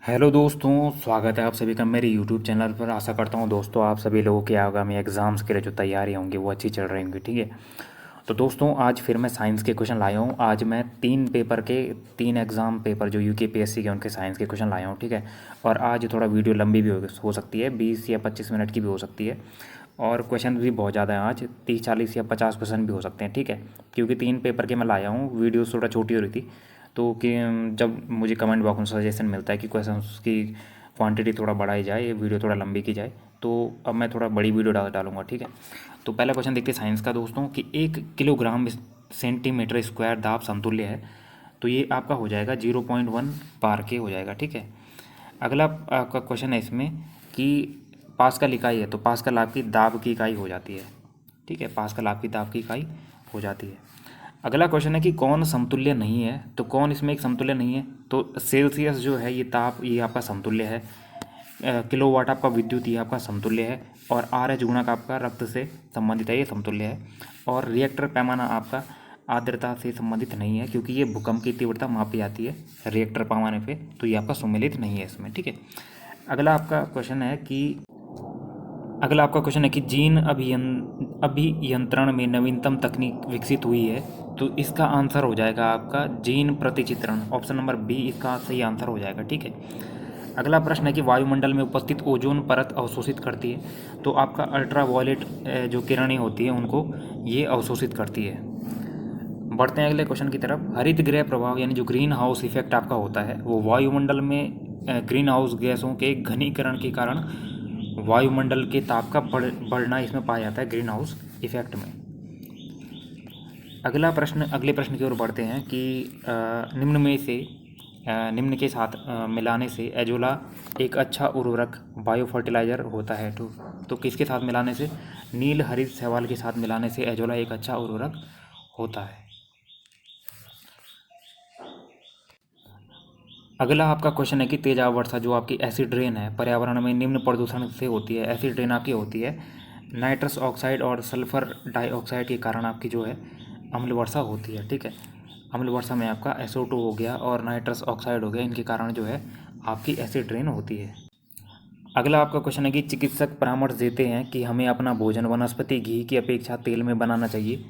Hello दोस्तों, स्वागत है आप सभी का मेरे यूट्यूब चैनल पर। आशा करता हूँ दोस्तों आप सभी लोगों के आगामी एग्ज़ाम्स के लिए जो तैयारी होंगी वो अच्छी चल रही होंगी। ठीक है, तो दोस्तों आज फिर मैं साइंस के क्वेश्चन लाया हूँ। आज मैं 3 पेपर के 3 एग्ज़ाम पेपर जो यूकेपीएससी के उनके साइंस के क्वेश्चन लाया हूँ। ठीक है, और आज थोड़ा वीडियो लंबी भी हो सकती है, 20 या 25 मिनट की भी हो सकती है। और क्वेश्चन भी बहुत ज़्यादा है, आज 30 40 या 50 क्वेश्चन भी हो सकते हैं। ठीक है, क्योंकि 3 पेपर के मैं लाया हूँ, वीडियो थोड़ा छोटी हो रही थी। तो कि जब मुझे कमेंट बॉक्स में सजेशन मिलता है कि क्वेश्चन की क्वांटिटी थोड़ा बढ़ाई जाए, ये वीडियो थोड़ा लंबी की जाए, तो अब मैं थोड़ा बड़ी वीडियो डालूंगा। ठीक है, तो पहला क्वेश्चन देखते हैं साइंस का दोस्तों कि 1 किलोग्राम सेंटीमीटर स्क्वायर दाब समतुल्य है। तो ये आपका हो जाएगा 0.1 बार के हो जाएगा। ठीक है, अगला आपका क्वेश्चन है इसमें कि पास्कल इकाई है, तो पास्कल आपकी दाब की इकाई हो जाती है। ठीक है, पास्कल आपकी दाब की इकाई हो जाती है। अगला क्वेश्चन है कि कौन समतुल्य नहीं है, तो कौन इसमें एक समतुल्य नहीं है, तो सेल्सियस जो है ये ताप, ये आपका समतुल्य है। किलोवाट आपका विद्युत, ये आपका समतुल्य है। और आर एच गुणक आपका रक्त से संबंधित है, ये समतुल्य है। और रिएक्टर पैमाना आपका आर्द्रता से संबंधित नहीं है, क्योंकि ये भूकंप की तीव्रता मापी जाती है रिएक्टर पैमाने पे, तो ये आपका सुमेलित नहीं है इसमें। ठीक है, अगला आपका क्वेश्चन है कि अगला आपका क्वेश्चन है कि जीन अभियंत्रण में नवीनतम तकनीक विकसित हुई है। तो इसका आंसर हो जाएगा आपका जीन प्रतिचित्रण, ऑप्शन नंबर बी इसका सही आंसर हो जाएगा। ठीक है, अगला प्रश्न है कि वायुमंडल में उपस्थित ओजोन परत अवशोषित करती है। तो आपका अल्ट्रा वायलेट जो किरणें होती है उनको ये अवशोषित करती है। बढ़ते हैं अगले क्वेश्चन की तरफ। हरित गृह प्रभाव यानी जो ग्रीन हाउस इफेक्ट आपका होता है वो वायुमंडल में ग्रीन हाउस गैसों के घनीकरण के कारण वायुमंडल के ताप का बढ़ना इसमें पाया जाता है ग्रीन हाउस इफेक्ट में। अगले प्रश्न की ओर बढ़ते हैं कि निम्न के साथ मिलाने से एजोला एक अच्छा उर्वरक बायो फर्टिलाइजर होता है। तो किसके साथ मिलाने से? नील हरित शैवाल के साथ मिलाने से एजोला एक अच्छा उर्वरक होता है। अगला आपका क्वेश्चन है कि तेजाब वर्षा जो आपकी एसिड रेन है पर्यावरण में निम्न प्रदूषण से होती है। एसिड रेन आपकी होती है नाइट्रस ऑक्साइड और सल्फर डाइऑक्साइड के कारण आपकी जो है अम्ल वर्षा होती है। ठीक है, अम्ल वर्षा में आपका SO2 हो गया और नाइट्रस ऑक्साइड हो गया, इनके कारण जो है आपकी एसिड रेन होती है। अगला आपका क्वेश्चन है कि चिकित्सक परामर्श देते हैं कि हमें अपना भोजन वनस्पति घी की अपेक्षा तेल में बनाना चाहिए,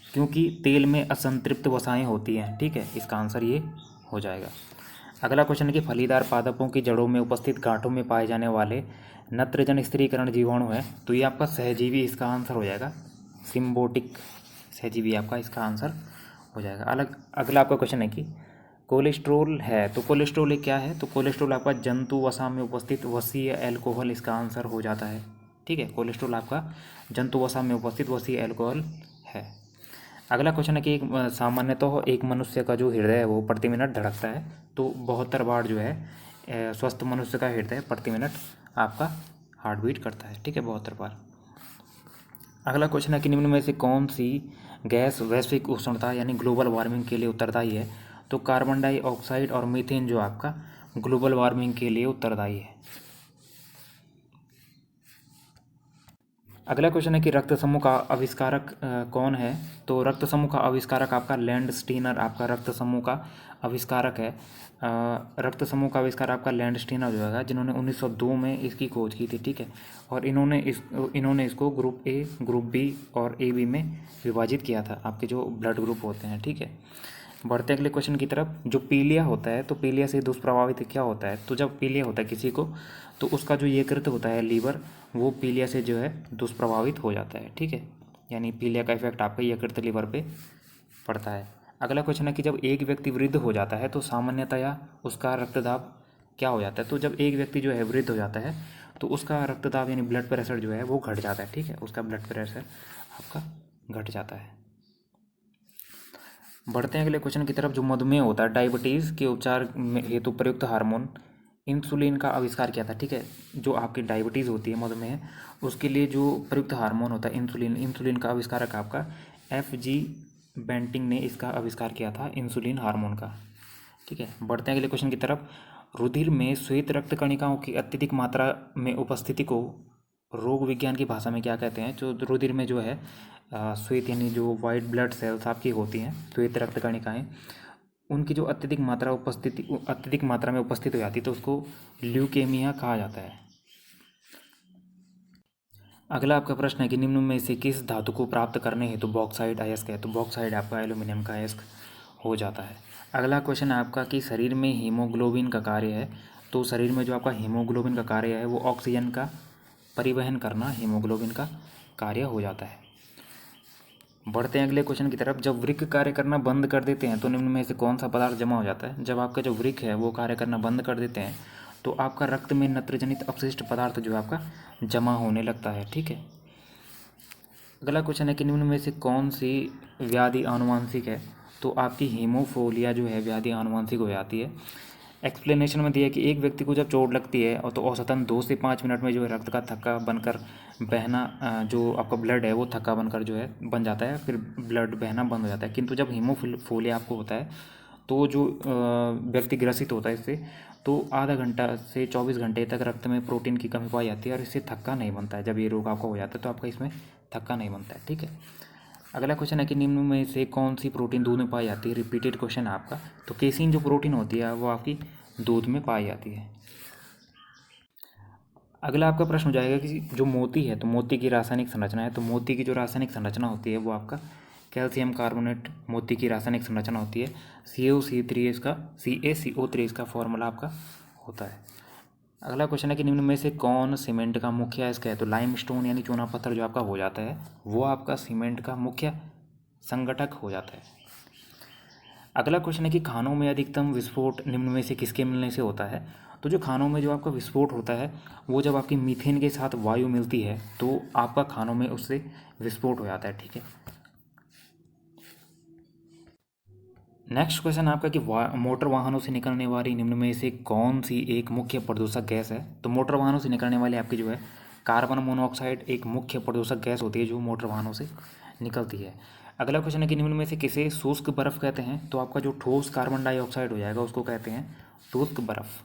क्योंकि तेल में असंतृप्त वसाएं होती हैं। ठीक है, इसका आंसर ये हो जाएगा। अगला क्वेश्चन है कि फलीदार पादपों की जड़ों में उपस्थित गांठों में पाए जाने वाले नत्रजन स्थिरीकरण जीवाणु है। तो ये आपका सहजीवी इसका आंसर हो जाएगा। सिम्बोटिक सहजीवी आपका इसका आंसर हो जाएगा। अगला आपका क्वेश्चन है कि कोलेस्ट्रोल है, तो कोलेस्ट्रोल एक क्या है? तो कोलेस्ट्रोल आपका जंतु वसा में उपस्थित वसीय एल्कोहल इसका आंसर हो जाता है। ठीक है, कोलेस्ट्रोल आपका जंतु वसा में उपस्थित वसीय एल्कोहल है। अगला क्वेश्चन है कि सामान्यतः एक मनुष्य का जो हृदय है वो प्रति मिनट धड़कता है। तो 72 बार जो है स्वस्थ मनुष्य का हृदय प्रति मिनट आपका हार्ट बीट करता है। ठीक है, 72 बार। अगला क्वेश्चन है कि निम्न में से कौन सी गैस वैश्विक उष्णता यानी ग्लोबल वार्मिंग के लिए उत्तरदायी है? तो कार्बन डाइऑक्साइड और मीथेन जो आपका ग्लोबल वार्मिंग के लिए उत्तरदायी है। अगला क्वेश्चन है कि रक्त समूह का आविष्कारक कौन है? तो रक्त समूह का आविष्कारक आपका लैंड स्टीनर आपका रक्त समूह का आविष्कारक है। रक्त समूह का आविष्कार आपका लैंड स्टीनर जो है, जिन्होंने 1902 में इसकी खोज की थी। ठीक है, और इन्होंने इसको ग्रुप ए, ग्रुप बी और AB में विभाजित किया था, आपके जो ब्लड ग्रुप होते हैं। ठीक है, बढ़ते अगले क्वेश्चन की तरफ। जो पीलिया होता है, तो पीलिया से दुष्प्रभावित क्या होता है? तो जब पीलिया होता है किसी को, तो उसका जो यकृत होता है लीवर, वो पीलिया से जो है दुष्प्रभावित हो जाता है। ठीक है, यानी पीलिया का इफेक्ट आपका यकृत लीवर पे पड़ता है। अगला क्वेश्चन है कि जब एक व्यक्ति वृद्ध हो जाता है तो सामान्यतया उसका रक्तदाब क्या हो जाता है? तो जब एक व्यक्ति जो है वृद्ध हो जाता है तो उसका रक्तदाब यानी ब्लड प्रेशर जो है वो घट जाता है। ठीक है, उसका ब्लड प्रेशर आपका घट जाता है। बढ़ते हैं अगले क्वेश्चन की तरफ। जो मधुमेह होता है, डायबिटीज़ के उपचार में हेतु प्रयुक्त हार्मोन इंसुलिन का आविष्कार किया था। ठीक है, जो आपकी डायबिटीज़ होती है मधुमेह, उसके लिए जो प्रयुक्त हार्मोन होता है इंसुलिन का आविष्कारक आपका FG बेंटिंग ने इसका आविष्कार किया था, इंसुलिन हार्मोन का। ठीक है, बढ़ते हैं अगले क्वेश्चन की तरफ। रुधिर में श्वेत रक्त कणिकाओं की अत्यधिक मात्रा में उपस्थिति को रोग विज्ञान की भाषा में क्या कहते हैं? जो रुधिर में जो है श्वेत यानी जो वाइट ब्लड सेल्स आपकी होती हैं, श्वेत रक्त कणिकाएँ, उनकी जो अत्यधिक मात्रा में उपस्थित हो जाती है तो उसको ल्यूकेमिया कहा जाता है। अगला आपका प्रश्न है कि निम्न में से किस धातु को प्राप्त करने हेतु बॉक्साइट अयस्क है, तो बॉक्साइट आपका एल्यूमिनियम का अयस्क हो जाता है। अगला क्वेश्चन है आपका कि शरीर में हीमोग्लोबिन का कार्य है, तो शरीर में जो आपका हीमोग्लोबिन का कार्य है वो ऑक्सीजन का परिवहन करना हीमोग्लोबिन का कार्य हो जाता है। बढ़ते हैं अगले क्वेश्चन की तरफ। जब वृक्क कार्य करना बंद कर देते हैं तो निम्न में से कौन सा पदार्थ जमा हो जाता है। जब आपका जो वृक्क है वो कार्य करना बंद कर देते हैं तो आपका रक्त में नत्रजनित अपशिष्ट पदार्थ जो है आपका जमा होने लगता है। ठीक है। अगला क्वेश्चन है कि निम्न में से कौन सी व्याधि आनुवांशिक है, तो आपकी हीमोफोलिया जो है व्याधि आनुवांशिक हो जाती है। एक्सप्लेनेशन में दिया है कि एक व्यक्ति को जब चोट लगती है और तो औसतन 2 से 5 मिनट में जो है रक्त का थक्का बनकर बहना, जो आपका ब्लड है वो थक्का बनकर जो है बन जाता है, फिर ब्लड बहना बंद हो जाता है। किंतु जब हीमोफोलिया आपको होता है तो जो व्यक्ति ग्रसित होता है इससे, तो आधा घंटा से 24 घंटे तक रक्त में प्रोटीन की कमी पाई जाती है और इससे थक्का नहीं बनता है। जब ये रोग आपको हो जाता है तो आपका इसमें थक्का नहीं बनता है। ठीक है। अगला क्वेश्चन है कि निम्न में से कौन सी प्रोटीन दूध में पाई जाती है। रिपीटेड क्वेश्चन है आपका। तो केसीन जो प्रोटीन होती है वो आपकी दूध में पाई जाती है। अगला आपका प्रश्न हो जाएगा कि जो मोती है तो मोती की रासायनिक संरचना है, तो मोती की जो रासायनिक संरचना होती है वो आपका कैल्शियम कार्बोनेट मोती की रासायनिक संरचना होती है। CaCO3 इसका CaCO3 इसका फॉर्मूला आपका होता है। अगला क्वेश्चन है कि निम्न में से कौन सीमेंट का मुख्य अयस्क है, तो लाइमस्टोन यानी चूना पत्थर जो आपका हो जाता है वो आपका सीमेंट का मुख्य संगठक हो जाता है। अगला क्वेश्चन है कि खानों में अधिकतम विस्फोट निम्न में से किसके मिलने से होता है। तो जो खानों में जो आपका विस्फोट होता है वो जब आपकी मीथेन के साथ वायु मिलती है तो आपका खानों में उससे विस्फोट हो जाता है। ठीक है। नेक्स्ट क्वेश्चन आपका कि मोटर वाहनों से निकलने वाली निम्न में से कौन सी एक मुख्य प्रदूषक गैस है। तो मोटर वाहनों से निकलने वाली आपकी जो है कार्बन मोनोऑक्साइड एक मुख्य प्रदूषक गैस होती है जो मोटर वाहनों से निकलती है। अगला क्वेश्चन है कि निम्न में से किसे शुष्क बर्फ कहते हैं। तो आपका जो ठोस कार्बन डाइऑक्साइड हो जाएगा उसको कहते हैं शुष्क बर्फ।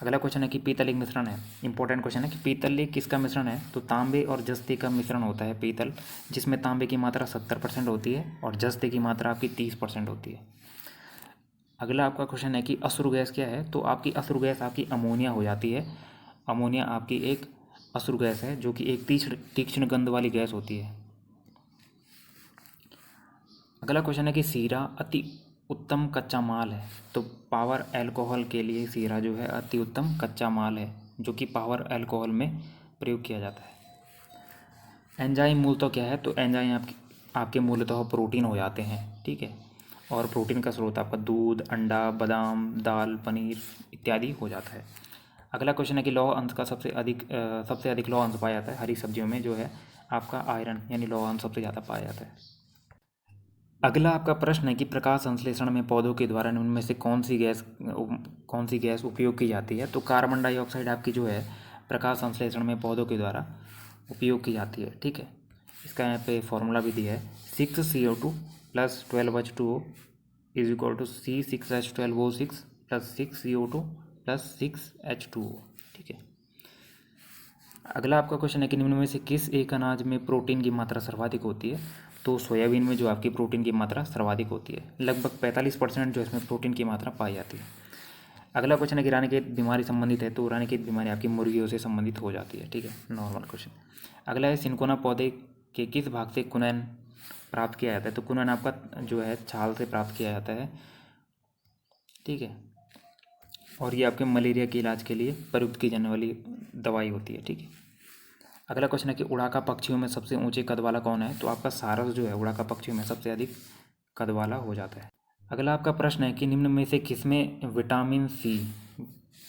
अगला क्वेश्चन है कि पीतल एक मिश्रण है। इंपॉर्टेंट क्वेश्चन है कि पीतल एक किसका मिश्रण है। तो तांबे और जस्ते का मिश्रण होता है पीतल, जिसमें तांबे की मात्रा 70% होती है और जस्ते की मात्रा आपकी 30% होती है। अगला आपका क्वेश्चन है कि अश्रु गैस क्या है। तो आपकी अश्रु गैस आपकी अमोनिया हो जाती है। अमोनिया आपकी एक अश्रु गैस है जो कि एक तीक्ष्ण गंध वाली गैस होती है। अगला क्वेश्चन है कि सीरा अति उत्तम कच्चा माल है। तो पावर अल्कोहल के लिए सीरा जो है अति उत्तम कच्चा माल है जो कि पावर अल्कोहल में प्रयोग किया जाता है। एंजाइम मूलतः क्या है। तो एंजाइम आपके मूलतः प्रोटीन हो जाते हैं। ठीक है। और प्रोटीन का स्रोत आपका दूध, अंडा, बादाम, दाल, पनीर इत्यादि हो जाता है। अगला क्वेश्चन है कि लौह अंश का सबसे अधिक लौह अंश पाया जाता है हरी सब्जियों में जो है आपका आयरन यानी लौह अंश सबसे ज़्यादा पाया जाता है। अगला आपका प्रश्न है कि प्रकाश संश्लेषण में पौधों के द्वारा निम्न में से कौन सी गैस उपयोग की जाती है। तो कार्बन डाइऑक्साइड आपकी जो है प्रकाश संश्लेषण में पौधों के द्वारा उपयोग की जाती है। ठीक है। इसका यहाँ पे फॉर्मूला भी दिया है 6CO2 + 12H2O = C6H12O6 + 6CO2 + 6H2O। ठीक है। अगला आपका क्वेश्चन है कि निम्न में से किस एक अनाज में प्रोटीन की मात्रा सर्वाधिक होती है। तो सोयाबीन में जो आपकी प्रोटीन की मात्रा सर्वाधिक होती है, लगभग 45% जो इसमें प्रोटीन की मात्रा पाई जाती है। अगला क्वेश्चन है कि रानीखेत बीमारी संबंधित है। तो रानीखेत बीमारी आपकी मुर्गियों से संबंधित हो जाती है। ठीक है, नॉर्मल क्वेश्चन। अगला है सिनकोना पौधे के किस भाग से कुनैन प्राप्त किया जाता है। तो कुनैन आपका जो है छाल से प्राप्त किया जाता है। ठीक है। और ये आपके मलेरिया के इलाज के लिए प्रयुक्त की जाने वाली दवाई होती है। ठीक है। अगला क्वेश्चन है कि उड़ाका पक्षियों में सबसे ऊंचे कद वाला कौन है। तो आपका सारस जो है उड़ाका पक्षियों में सबसे अधिक कद वाला हो जाता है। अगला आपका प्रश्न है कि निम्न में से किसमें विटामिन सी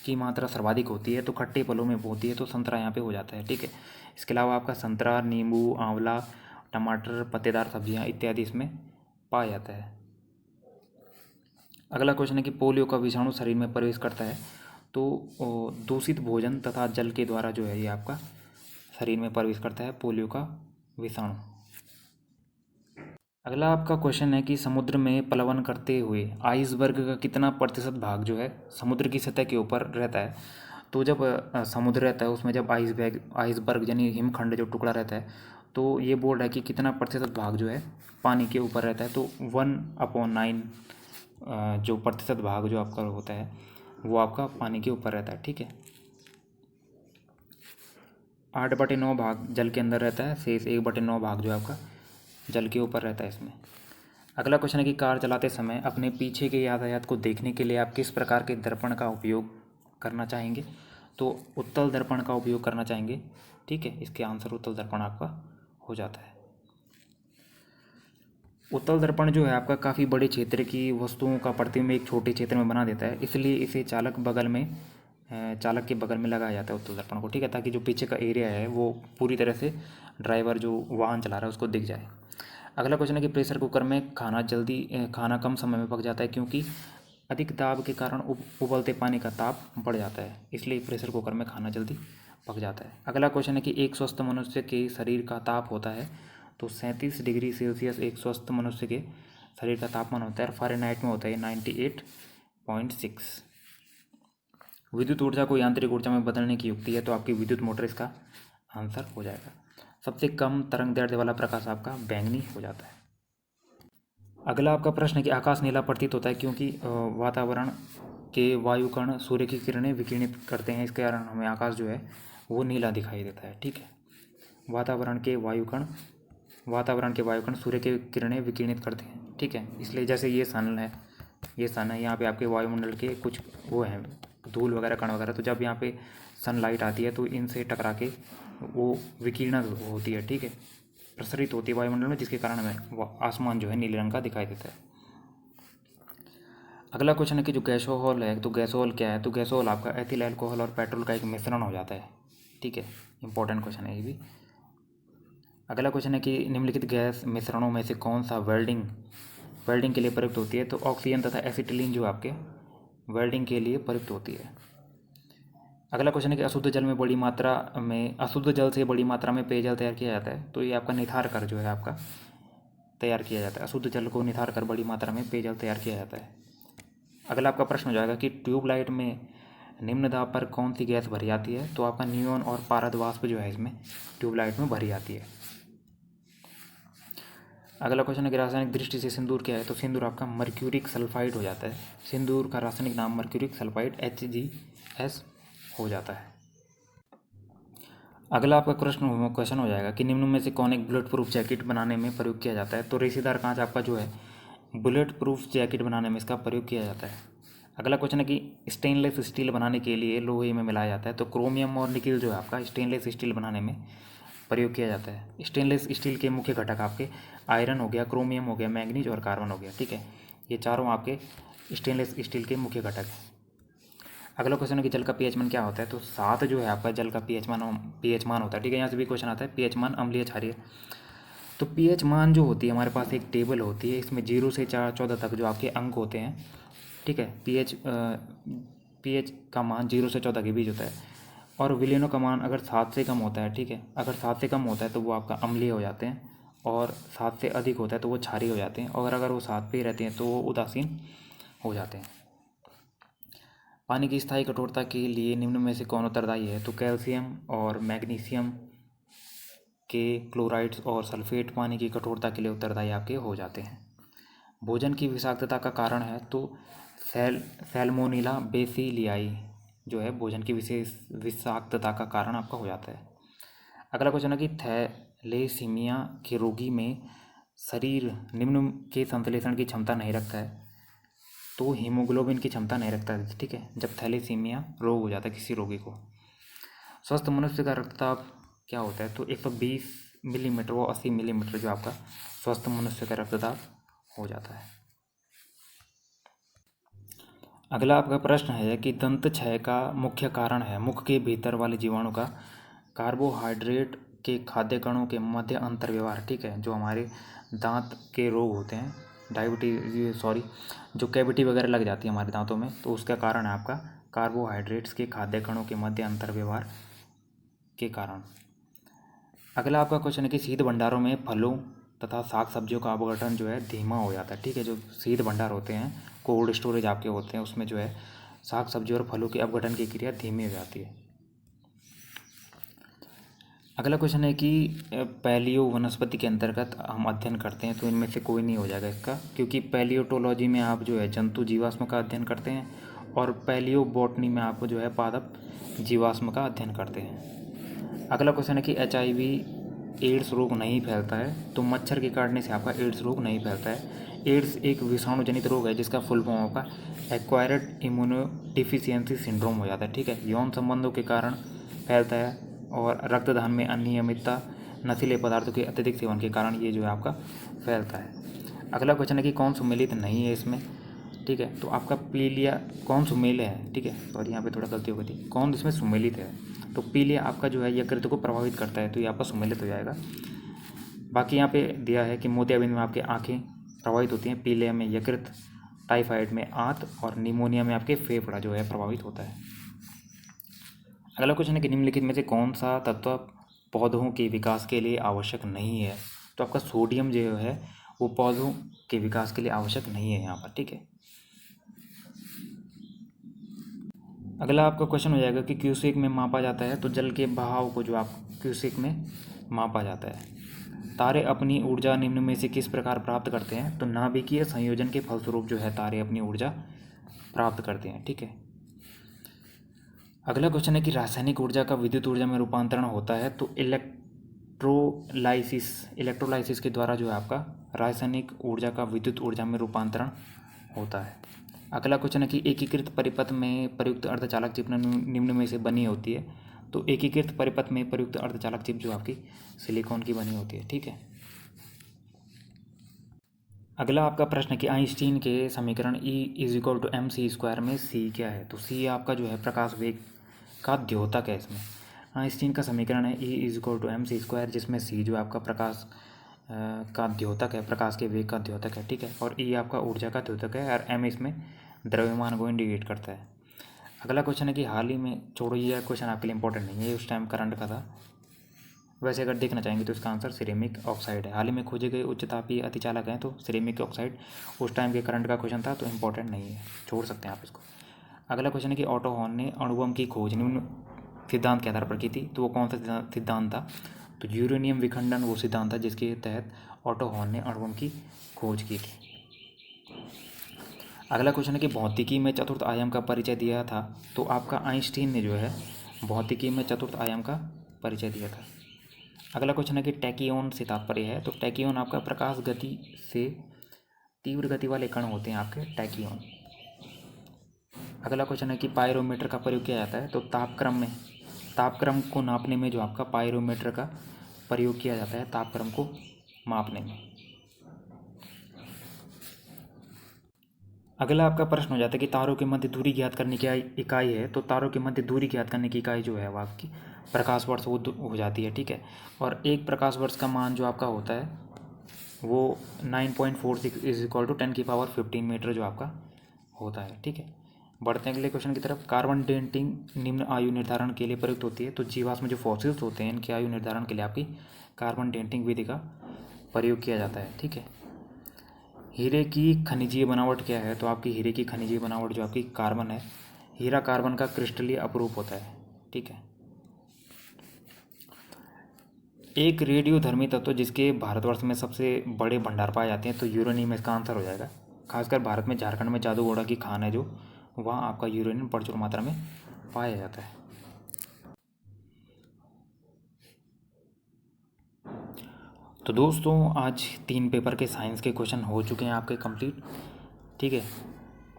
की मात्रा सर्वाधिक होती है। तो खट्टे फलों में होती है, तो संतरा यहाँ पे हो जाता है। ठीक है। इसके अलावा आपका संतरा, नींबू, आंवला, टमाटर, पत्तेदार सब्जियाँ इत्यादि इसमें पाया जाता है। अगला क्वेश्चन है कि पोलियो का विषाणु शरीर में प्रवेश करता है। तो दूषित भोजन तथा जल के द्वारा जो है ये आपका शरीर में प्रवेश करता है पोलियो का विषाणु। अगला आपका क्वेश्चन है कि समुद्र में प्लवन करते हुए आइसबर्ग का कितना प्रतिशत भाग जो है समुद्र की सतह के ऊपर रहता है। तो जब समुद्र रहता है उसमें जब आइसबर्ग यानी हिमखंड जो टुकड़ा रहता है, तो ये बोल रहा है कि कितना प्रतिशत भाग जो है पानी के ऊपर रहता है। तो 1/9 जो प्रतिशत भाग जो आपका होता है वो आपका पानी के ऊपर रहता है, ठीक है। 8/9 भाग जल के अंदर रहता है, शेष 1/9 भाग जो है आपका जल के ऊपर रहता है इसमें। अगला क्वेश्चन है कि कार चलाते समय अपने पीछे के यातायात को देखने के लिए आप किस प्रकार के दर्पण का उपयोग करना चाहेंगे? तो उत्तल दर्पण का उपयोग करना चाहेंगे, ठीक है। इसके आंसर उत्तल दर्पण आपका हो जाता है। उत्तल दर्पण जो है आपका काफ़ी बड़े क्षेत्र की वस्तुओं का प्रतिबिंब एक छोटे क्षेत्र में बना देता है, इसलिए इसे चालक के बगल में लगाया जाता है उत्तल दर्पण को, ठीक है, ताकि जो पीछे का एरिया है वो पूरी तरह से ड्राइवर जो वाहन चला रहा है उसको दिख जाए। अगला क्वेश्चन है कि प्रेशर कुकर में खाना कम समय में पक जाता है क्योंकि अधिक दाब के कारण उबलते पानी का ताप बढ़ जाता है, इसलिए प्रेशर कुकर में खाना जल्दी पक जाता है। अगला क्वेश्चन है कि एक स्वस्थ मनुष्य के शरीर का ताप होता है, तो 37 डिग्री सेल्सियस एक स्वस्थ मनुष्य के शरीर का तापमान होता है और फ़ारेनहाइट में होता है 98.6। विद्युत ऊर्जा को यांत्रिक ऊर्जा में बदलने की युक्ति है, तो आपकी विद्युत मोटर इसका आंसर हो जाएगा। सबसे कम तरंग दैर्ध्य वाला प्रकाश आपका बैंगनी हो जाता है। अगला आपका प्रश्न है कि आकाश नीला प्रतीत होता है क्योंकि वातावरण के वायुकण सूर्य की किरणें विकिरणित करते हैं, इसके कारण हमें आकाश जो है वो नीला दिखाई देता है, ठीक है। वातावरण के वायुकण सूर्य की किरणें विकिरणित करते हैं, ठीक है। इसलिए जैसे ये सन है यहाँ पे आपके वायुमंडल के कुछ वो हैं धूल वगैरह कण वगैरह, तो जब यहाँ पे सनलाइट आती है तो इनसे टकरा के वो विकिरण होती है, ठीक है, प्रसरित होती है वायुमंडल में, जिसके कारण हमें आसमान जो है नीले रंग का दिखाई देता है। अगला क्वेश्चन है कि जो गैसोहॉल है, तो गैसोहॉल क्या है? तो गैसोहॉल आपका एथिल अल्कोहल और पेट्रोल का एक मिश्रण हो जाता है, ठीक है। इंपॉर्टेंट क्वेश्चन है ये भी। अगला क्वेश्चन है कि निम्नलिखित गैस मिश्रणों में से कौन सा वेल्डिंग के लिए प्रयुक्त होती है? तो ऑक्सीजन तथा एसिटिलीन जो आपके वेल्डिंग के लिए प्रयुक्त होती है। अगला क्वेश्चन है कि अशुद्ध जल से बड़ी मात्रा में पेयजल तैयार किया जाता है, तो ये आपका निथार कर जो है आपका तैयार किया जाता है। अशुद्ध जल को निथार कर बड़ी मात्रा में पेयजल तैयार किया जाता है। अगला आपका प्रश्न हो जाएगा कि ट्यूबलाइट में निम्न दाब पर कौन सी गैस भरी जाती है? तो आपका नियोन और पारद वाष्प जो है इसमें ट्यूबलाइट में भरी जाती है। अगला क्वेश्चन है कि रासायनिक दृष्टि से सिंदूर क्या है? तो सिंदूर आपका मर्क्यूरिक सल्फाइड हो जाता है। सिंदूर का रासायनिक नाम मर्क्यूरिक सल्फाइड HgS हो जाता है। अगला आपका क्वेश्चन हो जाएगा कि निम्न में से कौन एक बुलेट प्रूफ जैकेट बनाने में प्रयोग किया जाता है? तो रेशेदार कांच आपका जो है बुलेट प्रूफ जैकेट बनाने में इसका प्रयोग किया जाता है। अगला क्वेश्चन है कि स्टेनलेस स्टील बनाने के लिए लोहे में मिलाया जाता है, तो क्रोमियम और निकिल जो है आपका स्टेनलेस स्टील बनाने में प्रयोग किया जाता है। स्टेनलेस स्टील के मुख्य घटक आपके आयरन हो गया, क्रोमियम हो गया, मैग्नीज और कार्बन हो गया, ठीक है। ये चारों आपके स्टेनलेस स्टील के मुख्य घटक हैं। अगला क्वेश्चन है कि जल का पीएच मान क्या होता है? तो 7 जो है आपका जल का पीएच मान होता है, ठीक है। यहाँ से भी क्वेश्चन आता है पीएच मान अम्लीय क्षारीय। तो पीएच मान जो होती है हमारे पास एक टेबल होती है, इसमें 0 से 14 तक जो आपके अंक होते हैं, ठीक है। पीएच का मान 0 से 14 के बीच होता है और विलेनो का मान अगर 7 से कम होता है, ठीक है, अगर 7 से कम होता है तो वो आपका अम्लीय हो जाते हैं और 7 से अधिक होता है तो वो क्षारीय हो जाते हैं, और अगर वो 7 पे ही रहते हैं तो वो उदासीन हो जाते हैं। पानी की स्थायी कठोरता के लिए निम्न में से कौन उत्तरदायी है? तो कैल्शियम और मैग्नीशियम के क्लोराइड्स और सल्फेट पानी की कठोरता के लिए उत्तरदायी आपके हो जाते हैं। भोजन की विषाक्तता का कारण है, तो सैल्मोनेला बेसिलियाई जो है भोजन की विषाक्तता का कारण आपका हो जाता है। अगला क्वेश्चन है कि थैलेसीमिया के रोगी में शरीर निम्न के संश्लेषण की क्षमता नहीं रखता है, तो हीमोग्लोबिन की क्षमता नहीं रखता है, ठीक है, जब थैलेसीमिया रोग हो जाता है किसी रोगी को। स्वस्थ मनुष्य का रक्तचाप क्या होता है? तो 120 मिलीमीटर व 80 मिलीमीटर जो आपका स्वस्थ मनुष्य का रक्तचाप हो जाता है। अगला आपका प्रश्न है कि दंत क्षय का मुख्य कारण है मुख के भीतर वाले जीवाणु का कार्बोहाइड्रेट के खाद्य कणों के मध्य अंतर व्यवहार, ठीक है। जो हमारे दांत के रोग होते हैं, जो कैविटी वगैरह लग जाती है हमारे दांतों में, तो उसका कारण है आपका कार्बोहाइड्रेट्स के खाद्य कणों के मध्य अंतर व्यवहार के कारण। अगला आपका क्वेश्चन है कि शीत भंडारों में फलों तथा साग सब्जियों का अपघटन जो है धीमा हो जाता है, ठीक है। जो शीत भंडार होते हैं, कोल्ड स्टोरेज आपके होते हैं, उसमें जो है साग सब्जी और फलों के अपघटन की क्रिया धीमी हो जाती है। अगला क्वेश्चन है कि पैलियो वनस्पति के अंतर्गत हम अध्ययन करते हैं, तो इनमें से कोई नहीं हो जाएगा इसका, क्योंकि पैलियोटोलॉजी में आप जो है जंतु जीवाश्म का अध्ययन करते हैं और पैलियो बॉटनी में आप जो है पादप जीवाश्म का अध्ययन करते हैं। अगला क्वेश्चन है कि HIV एड्स रोग नहीं फैलता है, तो मच्छर के काटने से आपका एड्स रोग नहीं फैलता है। एड्स एक विषाणु जनित रोग है जिसका फुल फॉर्म आपका एक्वायर्ड इम्यूनोडिफिशियेंसी सिंड्रोम हो जाता है, ठीक है। यौन संबंधों के कारण फैलता है और रक्तदान में अनियमितता, नशीले पदार्थों के अत्यधिक सेवन के कारण ये जो है आपका फैलता है। अगला क्वेश्चन है कि कौन सुमेलित नहीं है इसमें, ठीक है। तो आपका पीलिया कौन सुमेल है, ठीक है, सॉरी यहाँ पे थोड़ा गलती हो गई थी, कौन इसमें सुमेलित है, तो पीलिया आपका जो है यकृत को प्रभावित करता है, तो ये आपका सुमेलित हो जाएगा। बाकी यहाँ पे दिया है कि मोतियाबिंद में आपकी आँखें प्रभावित होती हैं, पीलिया में यकृत, टाइफाइड में आंत और निमोनिया में आपके फेफड़ा जो है प्रभावित होता है। अगला क्वेश्चन है कि निम्नलिखित में से कौन सा तत्व पौधों के विकास के लिए आवश्यक नहीं है, तो आपका सोडियम जो है वो पौधों के विकास के लिए आवश्यक नहीं है यहाँ पर, ठीक है। अगला आपका क्वेश्चन हो जाएगा कि क्यूसेक में मापा जाता है, तो जल के बहाव को जो आप क्यूसेक में मापा जाता है। तारे अपनी ऊर्जा निम्न में से किस प्रकार प्राप्त करते हैं, तो नाभिकीय संयोजन के फलस्वरूप जो है तारे अपनी ऊर्जा प्राप्त करते हैं, ठीक है। अगला क्वेश्चन है कि रासायनिक ऊर्जा का विद्युत ऊर्जा में रूपांतरण होता है, तो इलेक्ट्रोलाइसिस के द्वारा जो है आपका रासायनिक ऊर्जा का विद्युत ऊर्जा में रूपांतरण होता है। अगला क्वेश्चन है कि एकीकृत परिपथ में प्रयुक्त अर्धचालक चिप निम्न में से बनी होती है, तो एकीकृत परिपथ में प्रयुक्त अर्धचालक चिप जो आपकी सिलिकॉन की बनी होती है, ठीक है। अगला आपका प्रश्न है कि आइंस्टीन के समीकरण E = mc² में c क्या है, तो c आपका जो है प्रकाश वेग का द्योतक है। इसमें आइंस्टीन का समीकरण है E = mc², जिसमें c जो आपका प्रकाश का द्योतक है, प्रकाश के वेग का द्योतक है, ठीक है, और E आपका ऊर्जा का द्योतक है और m इसमें द्रव्यमान को इंडिकेट करता है। अगला क्वेश्चन है कि हाल ही में, छोड़ो ये क्वेश्चन आपके लिए इंपॉर्टेंट नहीं है, ये उस टाइम करंट का था, वैसे अगर देखना चाहेंगे तो इसका आंसर सिरेमिक ऑक्साइड है। हाल ही में खोजे गए उच्च तापीय अतिचालक हैं, तो सिरेमिक ऑक्साइड उस टाइम के करंट का क्वेश्चन था, तो इंपॉर्टेंट नहीं है, छोड़ सकते हैं आप इसको। अगला क्वेश्चन है कि ऑटो हॉर्न ने अणुबम की खोज निम्न सिद्धांत के आधार पर की थी, तो वो कौन सा सिद्धांत था, तो यूरेनियम विखंडन वो सिद्धांत था जिसके तहत ऑटो हॉर्न ने अणुबम की खोज की थी। अगला क्वेश्चन है कि भौतिकी में चतुर्थ आयाम का परिचय दिया था, तो आपका आइंस्टीन ने जो है भौतिकी में चतुर्थ आयाम का परिचय दिया था। अगला क्वेश्चन है कि टैकियोन से तात्पर्य है, तो टैकियोन आपका प्रकाश गति से तीव्र गति वाले कण होते हैं आपके टैकियोन। अगला क्वेश्चन है कि पायरोमीटर का प्रयोग किया जाता है, तो तापक्रम को नापने में जो आपका पायरोमीटर का प्रयोग किया जाता है, तापक्रम को मापने में। अगला आपका प्रश्न हो जाता है कि तारों के मध्य दूरी ज्ञात करने की इकाई है, तो तारों के मध्य दूरी ज्ञात करने की इकाई जो है वो आपकी प्रकाश वर्ष वो हो जाती है, ठीक है। और एक प्रकाश वर्ष का मान जो आपका होता है वो 9.46 = 10⁻15 मीटर जो आपका होता है, ठीक है। बढ़ते हैं अगले क्वेश्चन की तरफ। कार्बन डेटिंग निम्न आयु निर्धारण के लिए प्रयुक्त होती है, तो जीवाश्म जो फॉसिल्स होते हैं इनके आयु निर्धारण के लिए आपकी कार्बन डेटिंग विधि का प्रयोग किया जाता है, ठीक है। हीरे की खनिजीय बनावट क्या है, तो आपकी हीरे की खनिजीय बनावट जो आपकी कार्बन है, हीरा कार्बन का क्रिस्टलीय अपरूप होता है, ठीक है। एक रेडियोधर्मी तत्व जिसके भारतवर्ष में सबसे बड़े भंडार पाए जाते हैं, तो यूरेनियम इसका आंसर हो जाएगा। खासकर भारत में झारखंड में जादूगोड़ा की खान है जो, वहाँ आपका यूरेनियम प्रचुर मात्रा में पाया जाता है। तो दोस्तों आज 3 पेपर के साइंस के क्वेश्चन हो चुके हैं आपके कंप्लीट, ठीक है।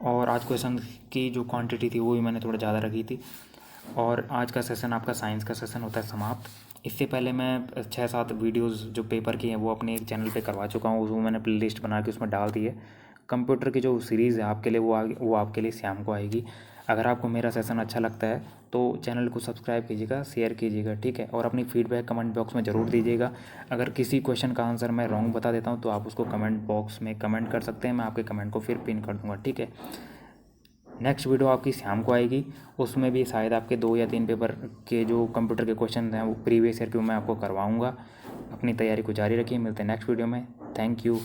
और आज क्वेश्चन की जो क्वांटिटी थी वो भी मैंने थोड़ा ज़्यादा रखी थी, और आज का सेशन आपका साइंस का सेशन होता है समाप्त। इससे पहले मैं 6-7 वीडियोस जो पेपर की हैं वो अपने एक चैनल पे करवा चुका हूँ, वो मैंने प्लेलिस्ट बना के उसमें डाल दी है। कंप्यूटर की जो सीरीज़ है आपके लिए वो आपके लिए शाम को आएगी। अगर आपको मेरा सेशन अच्छा लगता है तो चैनल को सब्सक्राइब कीजिएगा, शेयर कीजिएगा, ठीक है। और अपनी फीडबैक कमेंट बॉक्स में ज़रूर दीजिएगा। अगर किसी क्वेश्चन का आंसर मैं रॉन्ग बता देता हूँ तो आप उसको कमेंट बॉक्स में कमेंट कर सकते हैं, मैं आपके कमेंट को फिर पिन कर दूँगा, ठीक है। नेक्स्ट वीडियो आपकी शाम को आएगी, उसमें भी शायद आपके 2 या 3 पेपर के जो कंप्यूटर के क्वेश्चन हैं वो प्रीवियस ईयर के मैं आपको करवाऊँगा। अपनी तैयारी को जारी रखिए, मिलते हैं नेक्स्ट वीडियो में। Thank you.